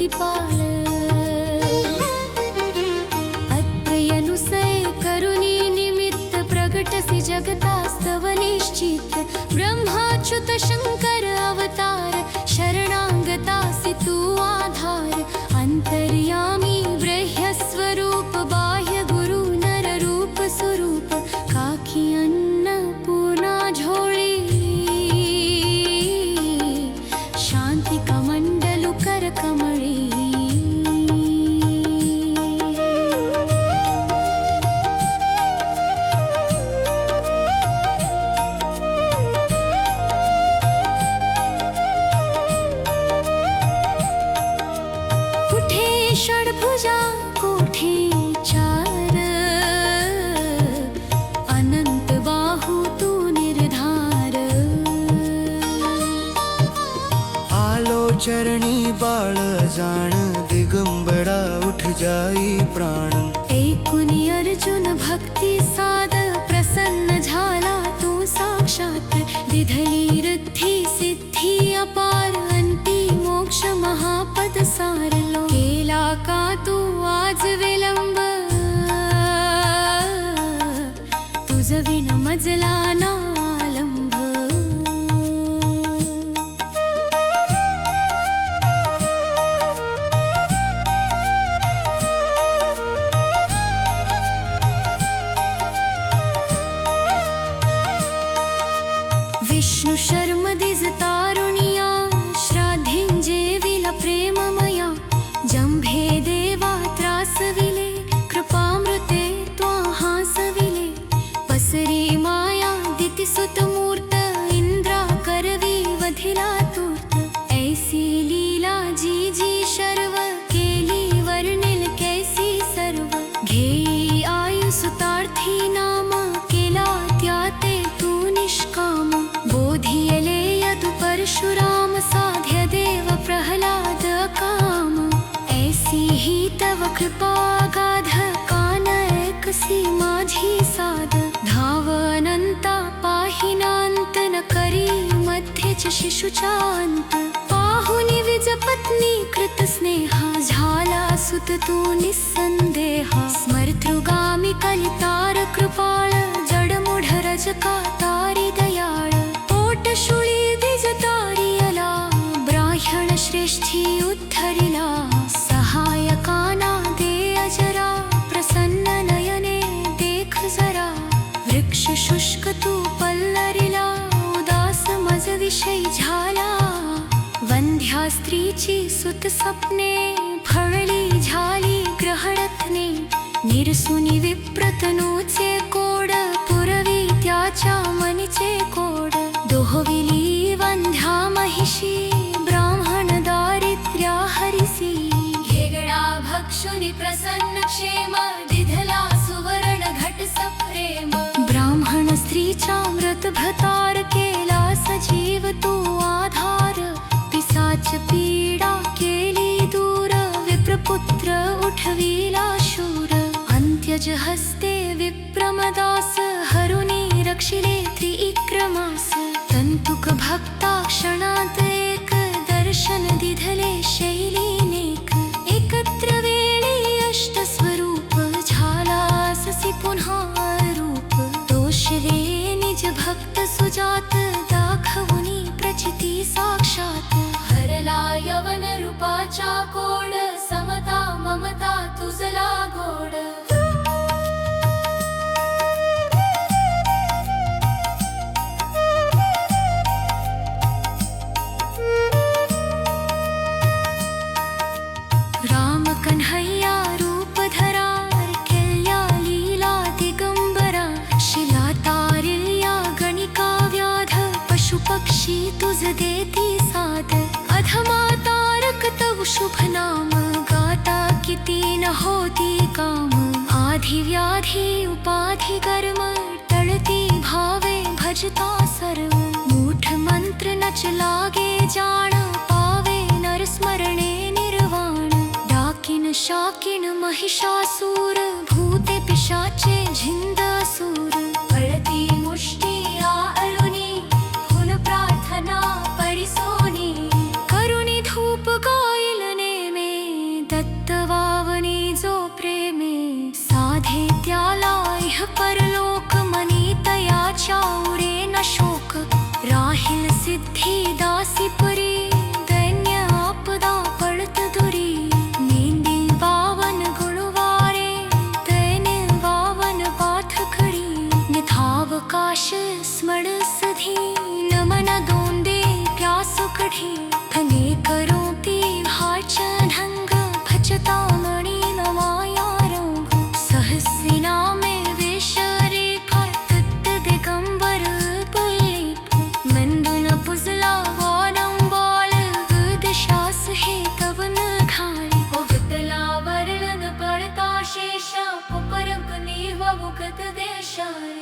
परिपाल अत्रयनुसय करुणी निमित्त प्रगटसि जगतास्तव निश्चित ब्रह्माच्युत शंकर अवतार शरणागतासि तू आधार अंतर्यामी ब्रह्य स्वरूप बाह्य गुरु नर रूप स्वरूप काकी अन्नपूर्णा झोळी शांती कमंडलु कर कमळी षड्भुजा कोठे चार अनंत बाहु तू निर्धार आलो चरणी बाळ जाण दिगंबरा उठ जाई प्राण ऐकुनी अर्जुन भक्ती साद प्रसन्न झाला तू साक्षात दिधली रिद्धी सिद्धी अपार अंती मोक्ष महापद सारलो केला का तू आज विलंब तुझ विण मजला नालंब विष्णु शर्म दिज तारुणिया श्राद्धेंजे विला प्रेममया जंभे देवा त्रासविले कृपामृते त्वा हासविले पसरी माया दितिसुत मूर्त इंद्रा करवी वधिला तूर्त ऐसी लीला जी जी शर्व केली वर्णिल कैसी सर्व घेई आयु सुतार्थी नाम केला त्याते तू निष्काम बोधियले यदु परशुराम साध्य देव प्रहलाद काम ऐसी ही तव कृपा गाध कान ऐकसी माझी साध धाव अनंता पाहिनांत न करी मध्येच शिशुचा अंत पाहुनी विज पत्नी कृत स्नेहा झाला सुत तू निस्संदेहा स्मर्तृगामी कलितार कृपाळ जडमुढ रजका तारी दयाळ पोटशुळी दिज तारियला ब्राह्मण श्रेष्ठी उद्धरिला सहायकाना दे अजरा प्रसन्न नयने देख जरा वृक्ष शुष्क तू पल्लरिला उदास मज विषय झाला वंध्या स्त्रीची सुत सपने फळली झाली ग्रहणत्ने निरसुनी विप्रतनूचे कोड पुरवी त्याच्या मनीचे कोड दोहविली वंध्या महिषी ब्राह्मण दारिद्र्या हरिसी घेगडा भक्षुनी प्रसन्न क्षेम दिधला सुवर्ण घट सप्रेम ब्राह्मण स्त्रीचा मृत भतार केला सजीव तू आधार पिसाच पीडा केली दूर विप्रपुत्र उठविला शूर अंत्यज हस्ते विप्रमदास हरुनी रक्षिले त्रिविक्रमास तंतुक भक्ता क्षणात एक दर्शन दिधले शैलीनेक एकत्र वेळी अष्ट स्वरूप झाला ससी पुन्हा रूप दोषले निज भक्त सुजात दाखवुनी प्रचिती साक्षात हरला यवन रूपाचा कोड समता ममता तुझला गोड राम कन्हैया रूप धरा केल्या लीला दिगंबरा शिला तारिल्या गणिका व्याध पशु पक्षी तुझ देती साध अधमा तारक तव शुभ नाम गाता किती न होती काम आधी व्याधी उपाधी कर्म टळती भावे भजता सर्व मूठ मंत्र नच लागे जाण पावे नर स्मरणे निर्वाण डाकिन शाकिन महिषासूर भूते पिशाचे झिंद असुर कळती मुष्टी आळुनी फुल प्रार्थना परिसोनी करुणी धूप गाईल नेमे मधी नमन दोंदे प्यासु कढी फले करो ती भाचढंग भजता मणि नवाया रंग सहसिना में वेश रेखा तत्त दिगंबर पुल्लिप मंदुन पुजला वारं बाल गदशास हे तवन घाले उगतला वरलन पड़ता शेषा उपरंग नीव मुगत देशारे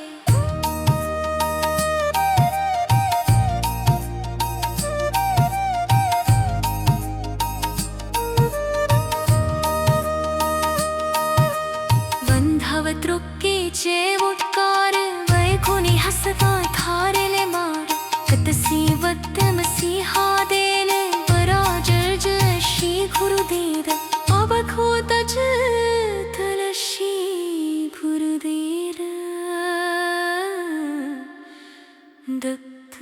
तृक्केचे उट्कार वैकुनि हसता थारेले मार कतसी वत्तमसी हादेल पराजर्ज श्री गुरुदेव अबखोतज तलशी गुरुदेर दत्त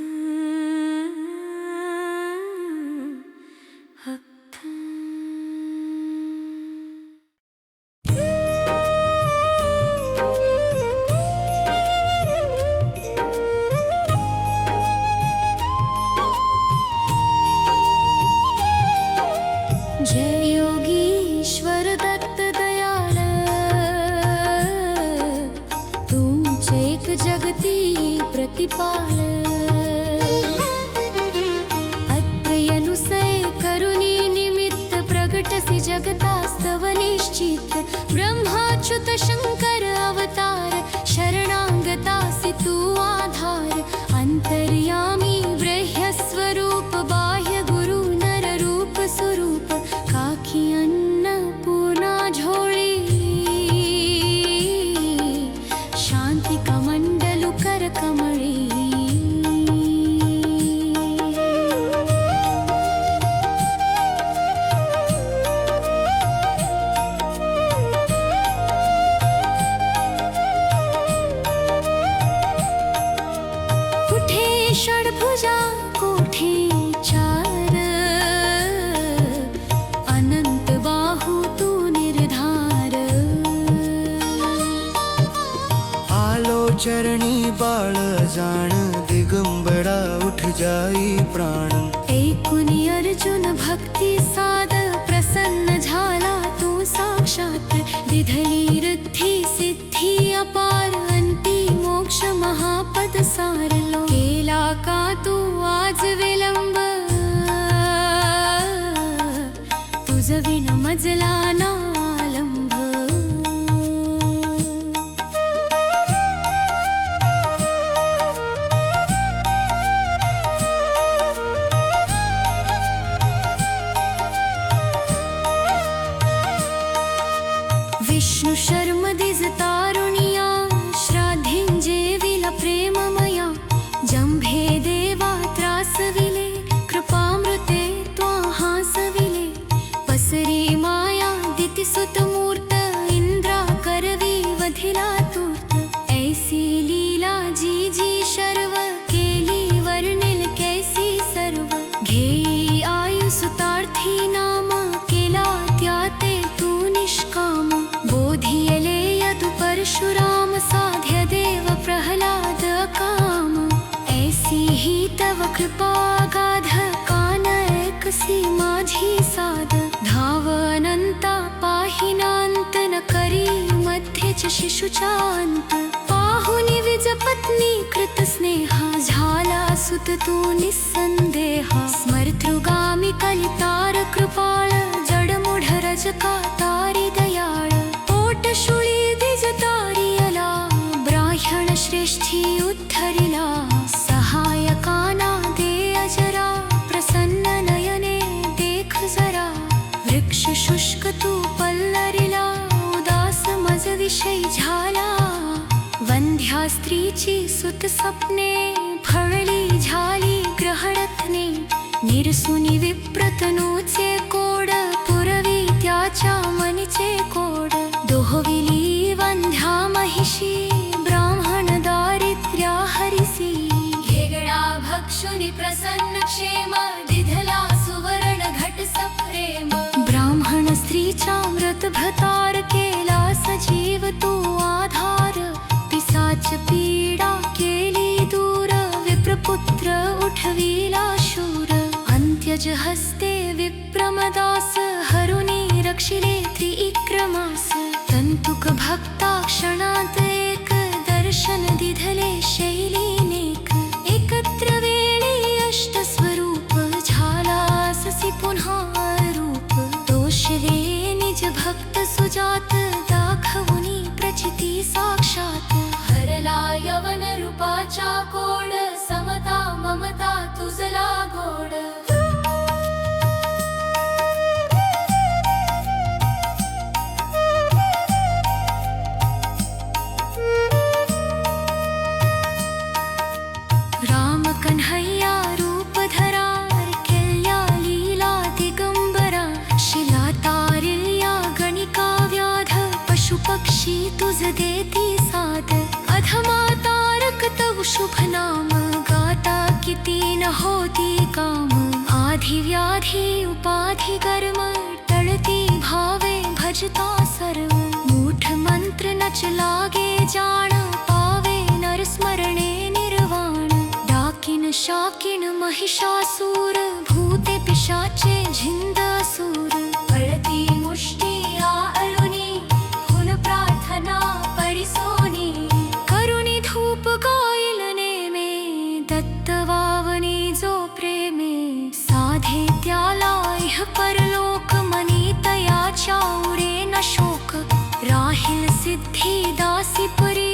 जय योगीश्वर दत्त दयाल तुमचे एक जगती प्रतिपाल अत्रयनुसय करुणी निमित्त प्रगटसी जगतास्तव निश्चित ब्रह्माच्युत शंकर अवतार शरणागतासि तू आधार अंतर्यामी ब्रह्य स्वरूप बाह्य गुरु नर रूप स्वरूप काकी अन्नपूर्णा झोळी शांती कमंडलु कर कमळी कुठे षड्भुजा कुठे चार अनंत बाहु तू निर्धार आलो चरणी बाळ जाण दिगंबरा उठ जाई प्राण ऐकुनी अर्जुन भक्ती साद प्रसन्न झाला तू साक्षात विधली रिद्धी सिद्धी अपार अंती मोक्ष महापद सारलो केला का तू आज विलंब तुझ विन मजला नालंब विष्णु शर्म दिज तारुणिया श्राद्धेंजे विला प्रेममया जंभे देवा त्रासविले कृपामृते त्वाहासविले पसरी माया दितिसुत मूर्त इंद्रा करवी वधिला तूर्त ऐसी लीला जी जी शर्व केली वर्णिल कैसी सर्व घेई आयु सुतार्थी नाम केला त्याते तू निष्काम बोधियले यदु परशुराम साध्य देव प्रहलाद काम ऐसी ही तव कृपा गाध कान ऐकसी माझी साध धाव अनंता पाहिनांत न करी मध्यच शिशुचांत पाहुनी विज पत्नी कृत स्नेहा झाला सुत तू निस्संदेहा स्मर्तृगामी कलितार कृपाळ जडमुढ रजका तारी दयाळ पोटशुळी दिज तारियला ब्राह्मण श्रेष्ठी उद्धरिला सहायकाना दे अजरा प्रसन्न नयने देख जरा वृक्ष शुष्क तू पल्लरिला उदास मज विषय झाला वंध्या स्त्रीची सुत सपने फळली झाली ग्रहणत्ने निरसुनी विप्रतनूचे कोड पुरवी त्याच्या मनीचे कोड दोहविली वंध्या महिषी ब्राह्मण दारिद्र्या हरिसी घेगडा भक्षुनी प्रसन्न क्षेम दिधला सुवर्ण घट सप्रेम ब्राह्मण स्त्रीचा मृत भतार केला सजीव तो आधार पिसाच पीडा केली दूर विप्र इंद्रपुत्र उठविला शूर अंत्यज हस्ते विप्रमदास हरुनी रक्षिले त्रिविक्रमास तंतुक भक्ता क्षणात एक दर्शन दिधले शैलीनेक एकत्र वेळी अष्ट स्वरूप झाला अससी पुन्हा रूप दोषले निज भक्त सुजात दाखवुनी प्रचिती साक्षात हरला यवन रूपाचा कोड समता ममता तुझला गोड राम कन्हैया रूप धरा केल्या लीला दिगंबरा शिला तारिल्या गणिका व्याध पशु पक्षी तुझ देती साध अधमा तारक तव शुभ नाम गाता किती न होती काम आधी व्याधी उपाधी कर्म टळती भावे भजता सर्व मूठ मंत्र नच लागे जाण पावे नर स्मरणे निर्वाण डाकिन शाकिन महिषासूर भूते पिशाचे झिंद असुर पळती मुष्टी आळुनी फुल प्रार्थना परिसोनी करुणी धूप गाईल नेमे दत्त वावनी जो प्रेमे साधे त्याला इह परलोक मनी तयाच्या उडे न शोक राहील सिद्धी दासी परी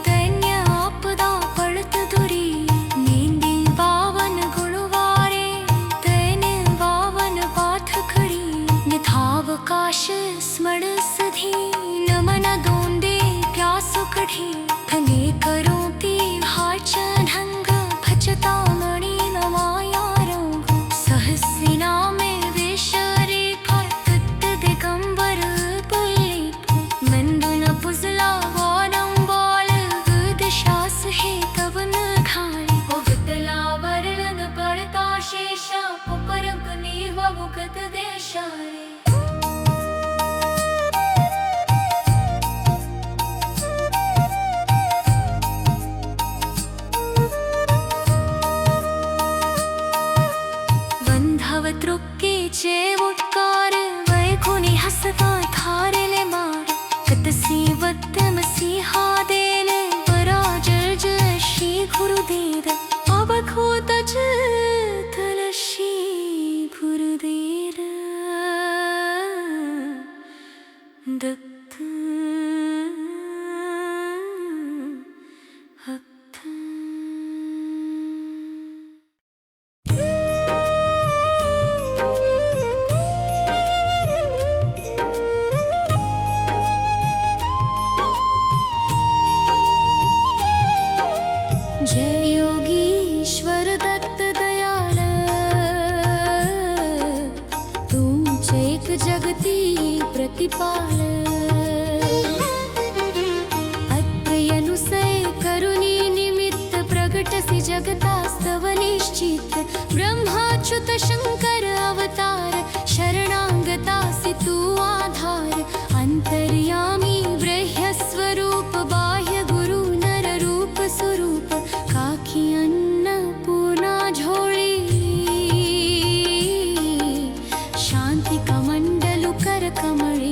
दैन्य आपदा पडत दुरी नेंदी बावन गुणवारे दैन्य बावन पाठ खडी निधावकाश स्मरण सधी नमन दोंदे प्यासु कढी धने करो ती भाच ढंग भजता मणि नमाया रंग सहस्री नामे वेश रेखा तत्त दिगंबर पुल्लेख मंदुन पुजला वानम बाल गदशास हे कवन घाल उगतला वर्णन पड़ता शेषा पुपरक नीव मुगत देशारे तृक्केचे उट्कार वैकुनी हसता थारेले मार कतसी वत्तमसी हादेल पराजर जशी गुरुदेव अवखोतच तलशी गुरुदेर दत्त जय योगीश्वर दत्त दयाल तुमचे एक जगती प्रतिपाल अत्यनुसय करुणी निमित्त प्रगटसी जगतास्तव निश्चित ब्रह्माच्युत शंकर अवतार शरणागतासी तू आधार अंतर्यामी ब्रह्य स्वरूप बाह्य गुरु नर रूप स्वरूप काकी अन्नपूर्णा झोळी शांती कमंडलु कर कमळी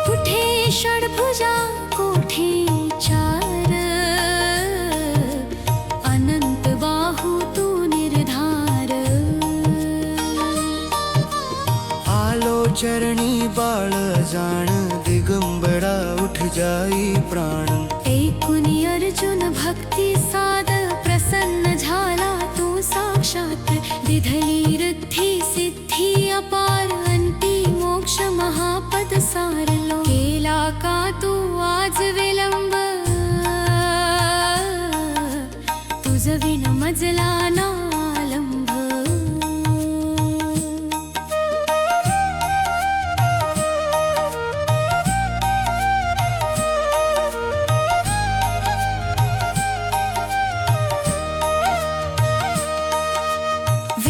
कुठे षडभुजा कोठे चार अनंत बाहु तू निर्धार आलो चरणी बाळ जाण दिगंबरा उठ जाई प्राण ऐकुनी अर्जुन भक्ती साध प्रसन्न झाला तू साक्षात दिधली रिद्धी सिद्धी अपार अंती मोक्ष महापद सारलो केला का तू आज विलंब तुझ विन मजला नालंब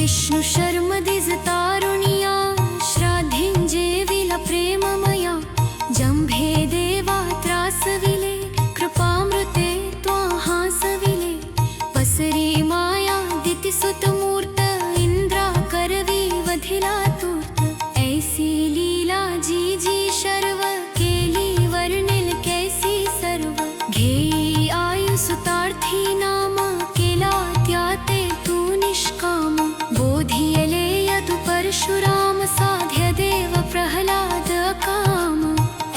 विष्णु शर्म दिज तारुणिया श्राद्धेंजे विला प्रेममया जंभे देवा त्रासविले कृपामृते त्वा हासविले पसरी माया दितिसुत मूर्त इंद्रा करवी वधिला तूर्त ऐसी लीला जी जी शर्व केली वर्णिल कैसी सर्व घेई आयु सुतार्थी नाम केला त्याते तू निष्काम बोधियले यदु परशुराम साध्य देव प्रहलाद काम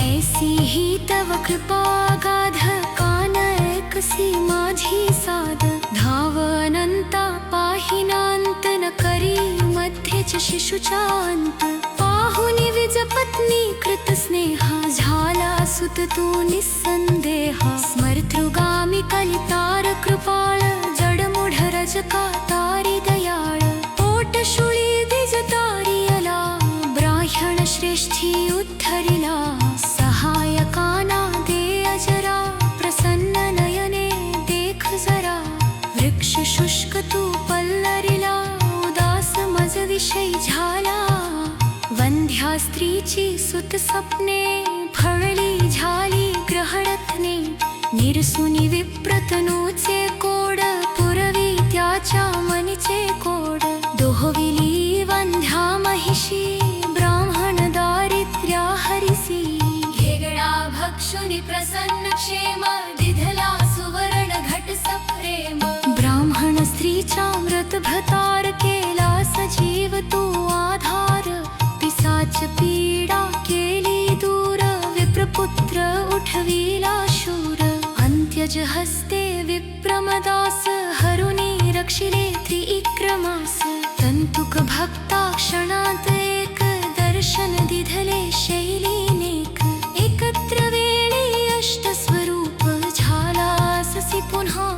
ऐसी ही तव कृपा गाध कान ऐकसी माझी साध धावनंता पाहिनांत न करी मध्येच शिशुचा अंत पाहुनी विज पत्नी कृत स्नेहा झाला सुत तू निस्संदेहा स्मर्तृगामी कलितार कृपाळ जडमुढ रजका तारी दयाळ पोटशुळी दिज तारियला ब्राह्मण श्रेष्ठी उद्धरिला सहायकाना दे अजरा प्रसन्न नयने देख जरा वृक्ष शुष्क तू पल्लरिला उदास मज विषय झाला वंध्या स्त्रीची सुत सपने फळली झाली ग्रहणत्ने निरसुनी विप्रतनूचे कोड पुरवी त्याच्या मनीचे कोड दोहविली वंध्या महिषी ब्राह्मण दारिद्र्या हरिसी घेगडा भक्षुनी प्रसन्न क्षेम दिधला सुवर्ण घट सप्रेम ब्राह्मण स्त्रीचा मृत भतार केला सजीव तो आधार पिसाच पीडा केली दूर विप्रपुत्र उठविला शूर अंत्यज हस्ते विप्रमदास हरुनी रक्षिले त्रिविक्रमास तंतुक भक्ता क्षणात एक दर्शन दिधले शैलीनेक एकत्र वेळी अष्ट स्वरूप झाला ससी पुन्हा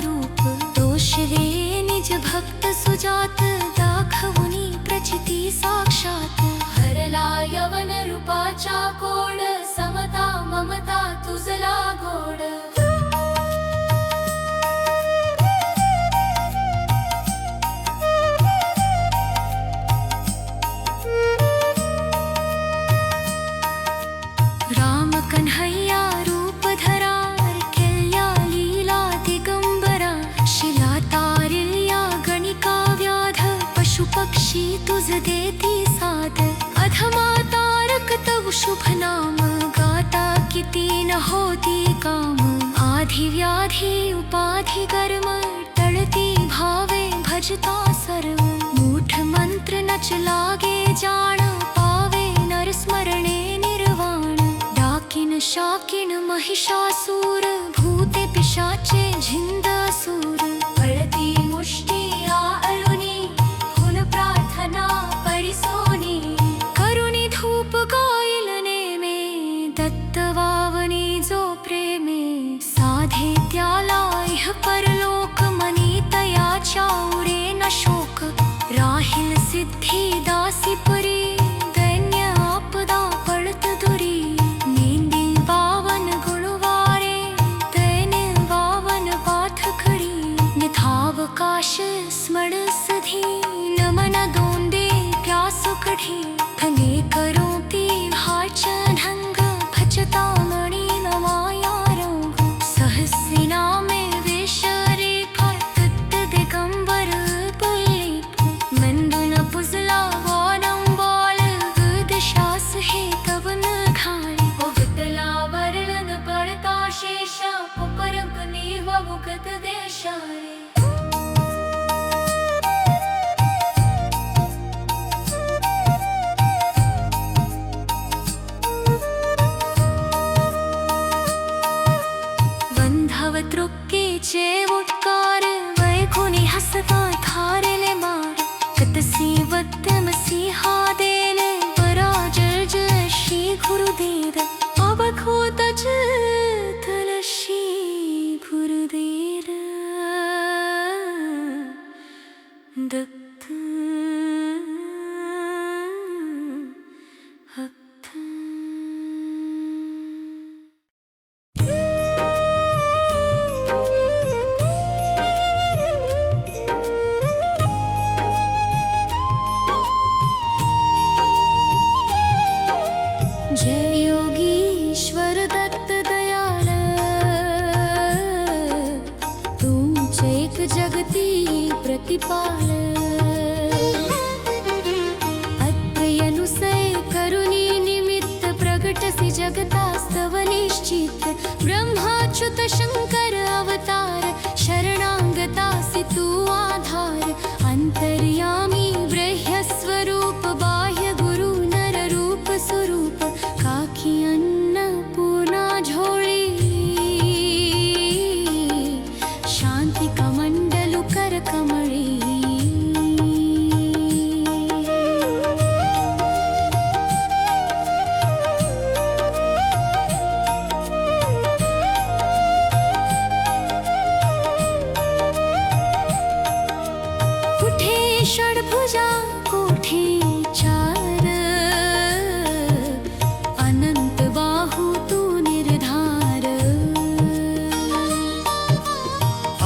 रूप दोषले निज भक्त सुजात दाखवुनी प्रचिती साक्षात हरला यवन रूपाचा कोड समता ममता तुझला गोड राम कन्हैया रूप धरा केल्या लीला दिगंबरा शिला तारिल्या गणिका व्याध पशु पक्षी तुझ देती साध अधमा तारक तव शुभ नाम गाता किती न होती काम आधी व्याधी उपाधी कर्म टळती भावे भजता सर्व मूठ मंत्र नच लागे जाण पावे नर स्मरणे निर्वाण डाकिन शाकिन महिषासूर भूते पिशाचे झिंद असुर पळती मुष्टी आळुनी हुन प्रार्थना परिसोनी करुणी धूप गाईल नेमे दत्त वावनी जो प्रेमे साधे त्याला इह परलोक मनी तयाच्या उरे न शोक राहील सिद्धी दासी पुरी दैन्य आपदा पडत दुरी नेंदी बावन गुणवारे दैन्य बावन पाठ खडी निथावकाश स्मरण सधी नमन दोंदे प्यासु कढी धने करो ती भाचन ढंग भजता मणी नवाया रंग सहस्री नामे वेशरे फक्त दिगंबर पुल्लिप मंदुन पुजला वानम बाल गुद शास हे कवन घाल उगतला वर्णन पडता शेषा उपरक नीव मुगत देशारे तृक्केचे उद्गार वैखुनी हसता थारले मार कतसी वत्तमसी हा देल पराजर जय श्री गुरुदेव अवखोतच तलशी गुरुदेव दत्त कृपाळ अत्र्यनुसय करुणी निमित्त प्रगटसी जगतास्तव निश्चित ब्रह्माच्युत शंकर अवतार शरणागतासी तू आधार अंतर्यामी ब्रह्य स्वरूप बाह्य गुरु नर रूप स्वरूप काकी अन्नपूर्णा झोळी शांती कमंडलु कर कमळी षड्भुजा कोठे चार अनंत बाहू तू निर्धार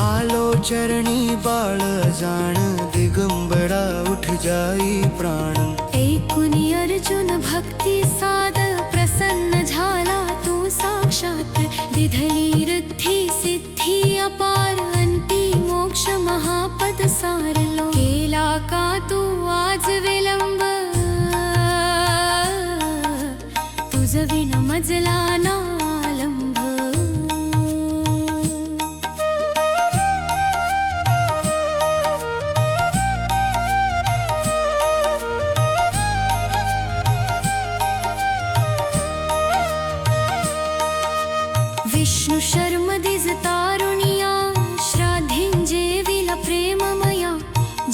आलो चरणी बाळ जाण दिगंबरा उठ जाई प्राण ऐकुनी अर्जुन भक्ती साद प्रसन्न झाला तू साक्षात दिधली रिद्धी सिद्धी अपार अंती मोक्ष महापद सारलो केला का तू आज विलंब तुझ विण मजला नालंब विष्णु शर्म दिज तारुणिया श्राद्धेंजेविला प्रेममया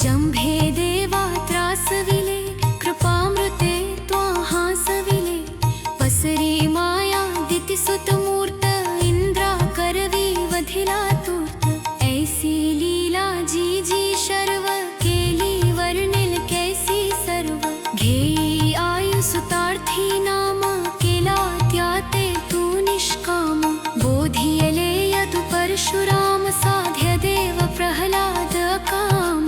जंभे देवा त्रासविले कृपामृते त्वा हासविले पसरी माया दितिसुत मूर्त इंद्रा करवी वधिला तूर्त ऐसी लीला जी जी शर्व केली वर्णिल कैसी सर्व घेई आयु सुतार्थी नाम केला त्याते तू निष्काम बोधियले यदु परशुराम साध्य देव प्रहलाद काम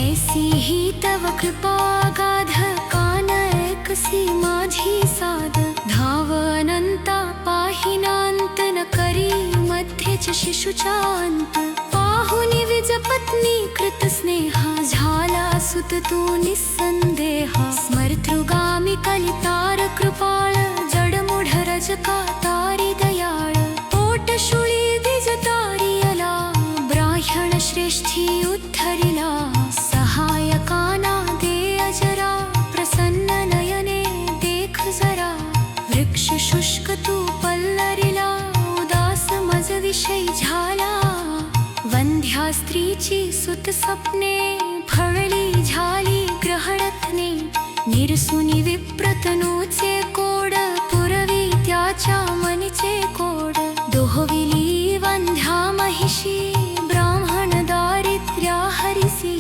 ऐसी ही तव कृपा गाध कान ऐकसी माझी साध धावनंता पाहिनांत न करी मध्यच शिशुचा अंत पाहुनी विज पत्नी कृत स्नेहा झाला सुत तू निस्संदेहा स्मर्तृगामी कलितार कृपाळ जडमुढ रजका तारी दयाळ पोटशुळी दिज तारियला ब्राह्मण श्रेष्ठी उद्धरिला सहायकाना दे अजरा प्रसन्न नयने देख जरा वृक्ष शुष्क तू पल्लरिला उदास मज विषय झाला वंध्या स्त्रीची सुत सपने फळली झाली ग्रहणत्ने निरसुनी विप्रतनूचे कोड पुरवी त्याच्या मनीचे कोड दोहविली वंध्या महिषी ब्राह्मण दारिद्र्या हरिसी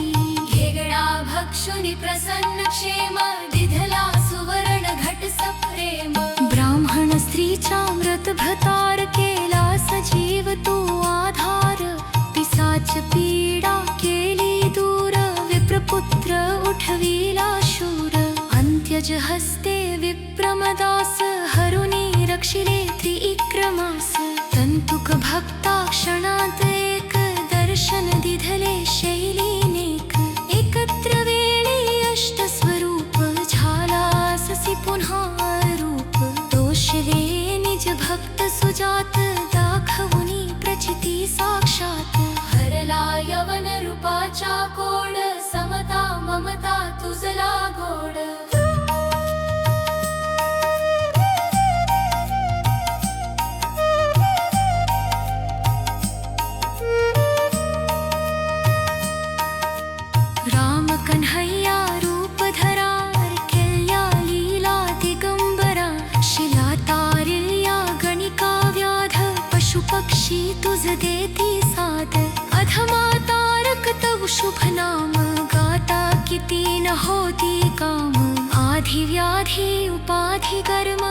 घेगडा भक्षुनी प्रसन्न क्षेम दिधला सुवर्ण घट सप्रेम ब्राह्मण स्त्रीचा मृत भतार केला सजीव तू आधार पिसाच पीडा केली दूर विप्रपुत्र उठविला शूर अंत्यज हस्ते विप्रमदास हरुनी रक्षिले त्रिविक्रमास तंतुक भक्ता क्षणात एक दर्शन दिधले शैलीनेक एकत्र वेळी अष्ट स्वरूप झाला ससी पुन्हा रूप दोषले निज भक्त सुजात दाखवुनी प्रचिती साक्षात हरला यवन रूपाचा कोड समता ममता तुझला गोड राम कन्हैया रूप धरा केल्या लीला दिगंबरा शिला तारिल्या गणिका व्याध पशु पक्षी तुझ देती साध अधमा तारक तव शुभ नाम गाता किती न होती काम आधी व्याधी उपाधी कर्म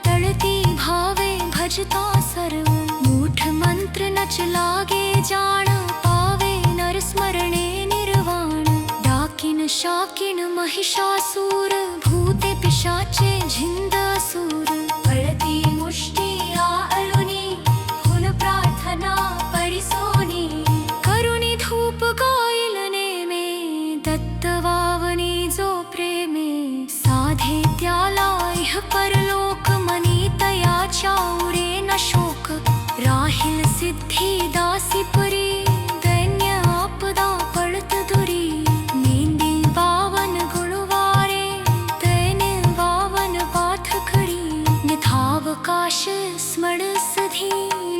टळती भावे भजता सर्व मूठ मंत्र नच लागे जाण पावे नर स्मरणे निर्वाण डाकिन शाकिन महिषासूर भूते पिशाचे झिंद असुर पळती मुष्टी आळुनी हुन प्रार्थना परिसोनी करुणी धूप गाईल नेमे दत्तवावनी जो प्रेमे साधे त्याला इह परलोक मनी तयाच्या उरे न शोक राहील सिद्धी दासी परी दैन्य आपदा पडत दुरी नेंदी बावन गुणवारे दैन्य बावन पाठ खरी निथावकाश स्मरण सधी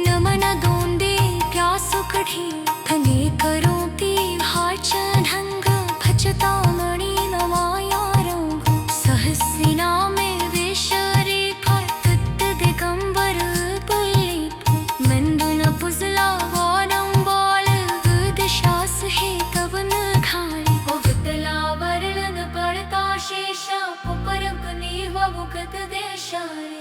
नमन दोंदे प्यासु कढी धने करो ती भाचढंग भजता मणि नमाया रंग सहस्रिना में वेशरे फक्त दिगंबर पुल्लिप मंदुन पुजला वारंबाल दिशास हे तवन घाली उगतला वरलन पडता शेषा उपरक नीव उगत देशारे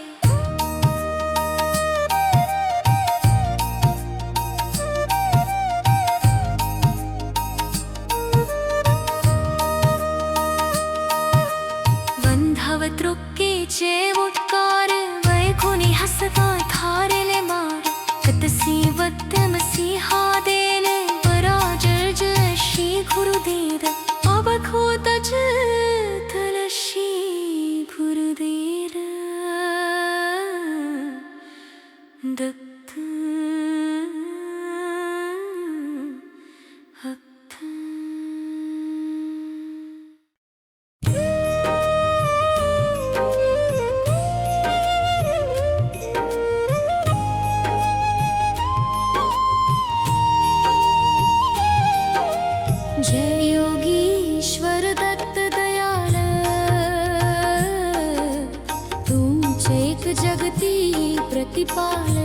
तृक्केचे उट्कार वैखुनी हसता थारेले मार कतसी वत्तमसी हादेल पराजर्ज श्री गुरुदेव अवखोतच तलशी गुरुदेर दत्त जय योगीश्वर दत्त दयाल तुमचे एक जगती प्रतिपाल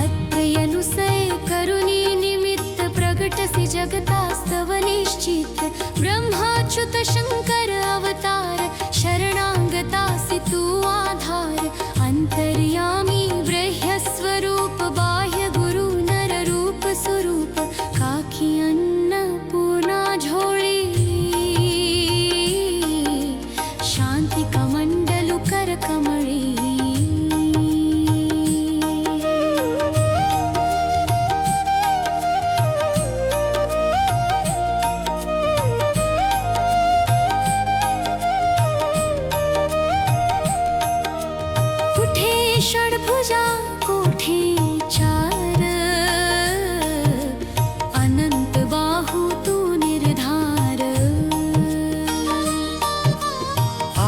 अत्रयनुसय करुणी निमित्त प्रगटसी जगतास्तव निश्चित ब्रह्माच्युत शंकर अवतार शरणागतासी तू आधार अंतर्यामी ब्रह्य स्वरूप बाह्य गुरु नर रूप स्वरूप काकी अन्नपूर्णा झोळी शांती कमंडलु कर कमळी कुठे षडभुजा कोठे चार अनंत बाहु तू निर्धार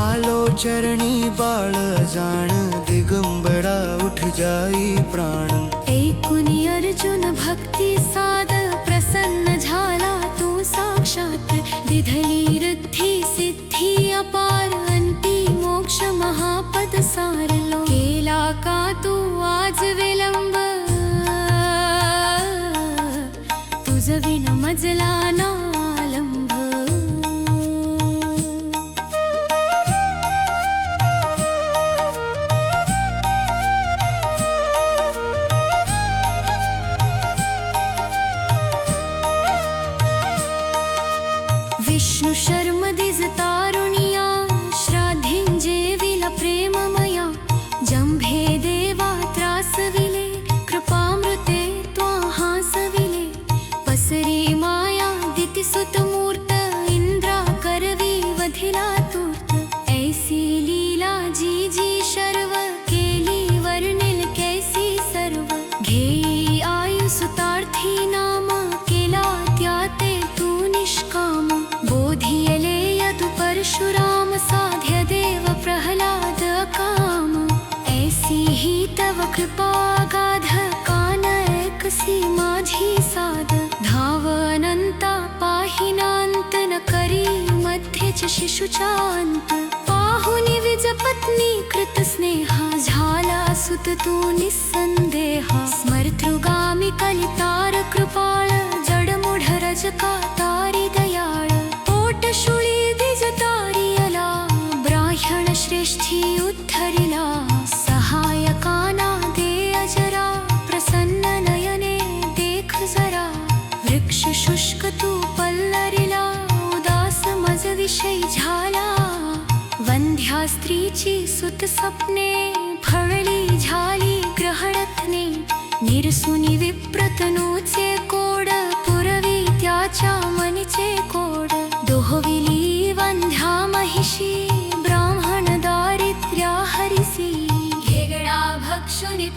आलो चरणी बाळ जाण दिगंबरा उठ जाई प्राण ऐकुनी अर्जुन भक्ती साध प्रसन्न झाला तू साक्षात विधली रिद्धी सिद्धी अपार अंती मोक्ष महापद सारलो केला का तू आज विलंब तुझ विन मजला नालंब विष्णु शर्म दिज तारुणिया श्राद्धेंजे विला प्रेममया जंभे देवा त्रासविले कृपामृते त्वा सविले पसरी माया दितिसुत मूर्त इंद्रा करवी वधिला तूर्त ऐसी लीला जी जी शर्व केली वर्णिल कैसी सर्व घेई आयु सुतार्थी नाम केला त्याते तू निष्काम बोधियले यदु परशुराम साध्य देव प्रहलाद काम ऐसी ही तव कृपा गाध कान ऐकसी माझी साध धाव अनंता पाहिनांत न करी मध्यच शिशुचा अंत पाहुनी विज पत्नी कृत स्नेहा झाला सुत तू निस्संदेहा स्मर्तृगामी कलितार कृपाळ जडमुढ रजका तारी दयाळ पोटशुळी दिज तारियला ब्राह्मण श्रेष्ठी उद्धरिला सहायकाना दे अजरा प्रसन्न नयने देख जरा वृक्ष शुष्क तू पल्लरिला उदास मज विषय झाला वंध्या स्त्रीची सुत सपने फळली झाली ग्रहणत्ने निरसुनी विप्रतनूचे कोड पुरवी त्याच्या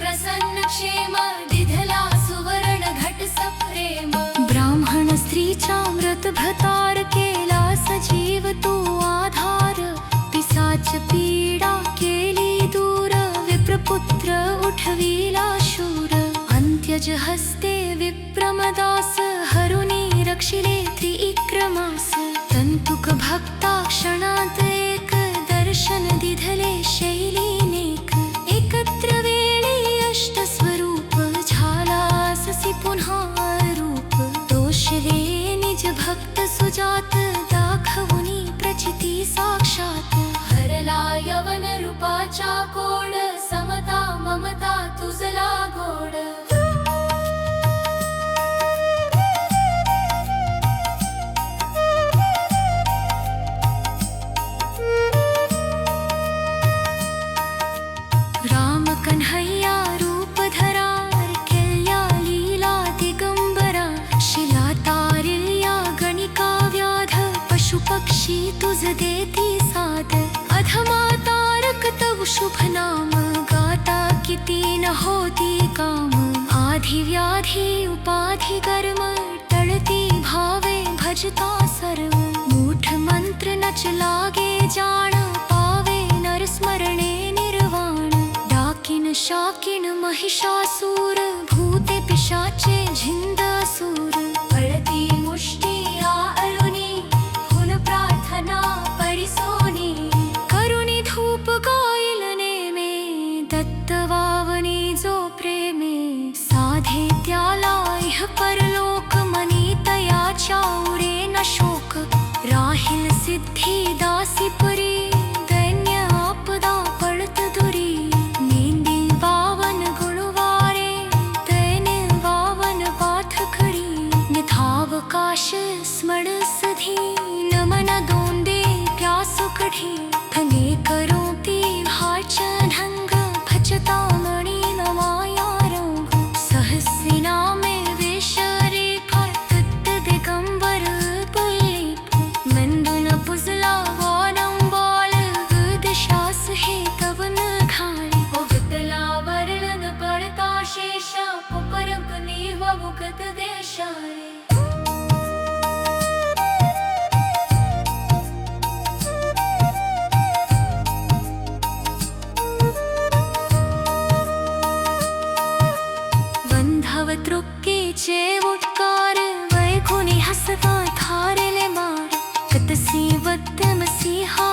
प्रसन्न क्षेम दिधला सुवर्ण घट सप्रेम ब्राह्मण स्त्रीचा व्रत भतार केला सजीव तो आधार पिसाच पीडा केली दूर विप्रपुत्र उठविला शूर अंत्यज हस्ते विप्रमदास हरुनी रक्षिले त्रिविक्रमास तंतुक भक्ता क्षणात एक दर्शन दिधले शैलीनेक एकत्र वेळी अष्ट स्वरूप झाला ससी पुन्हा रूप दोषले निज भक्त सुजात दाखवुनी प्रचिती साक्षात हरला यवन रूपाचा कोड समता ममता तुझला गोड राम कन्हैया रूप धरा केल्या लीला दिगंबरा शिला तारिल्या गणिका व्याध पशु पक्षी तुझ देती साध अधमा तारक तव शुभ नाम गाता किती न होती काम आधी व्याधी उपाधी कर्म टळती भावे भजता सर्व मूठ मंत्र नच लागे जाण पावे नर स्मरणे निर्वाण डाकिन शाकिन महिषासूर भूते पिशाचे झिंद असुर कळती मुष्टी आळुनी हुन प्रार्थना परिसोनी करुणी धूप गाईल नेमे दत्त वावनी जो प्रेमे साधे त्याला इह परलोक मनी तयाच्या उरे न शोक राहील सिद्धी दासी पुरी दैन्य आपदा पडत दुरी नेंदी बावन गुणवारे दैन्य बावन पाठ खडी निथावकाश स्मरण सधी नमन दोंदे प्यासु कढी धने करो ती भाचनंग भजता मणि नमाया रंग सहस्रिना में वेशरे फक्त दिगंबर पुल्लिप मंदुन पुजला वानम बाल दिशास हे कवन घाल ओ वितला वर्णन पडता शेषा उपरक नीव मुकत देशारे वंधव तृक्केचे उद्गार वैकुनी हसता थारले मार कतसी वत्तम सिंहा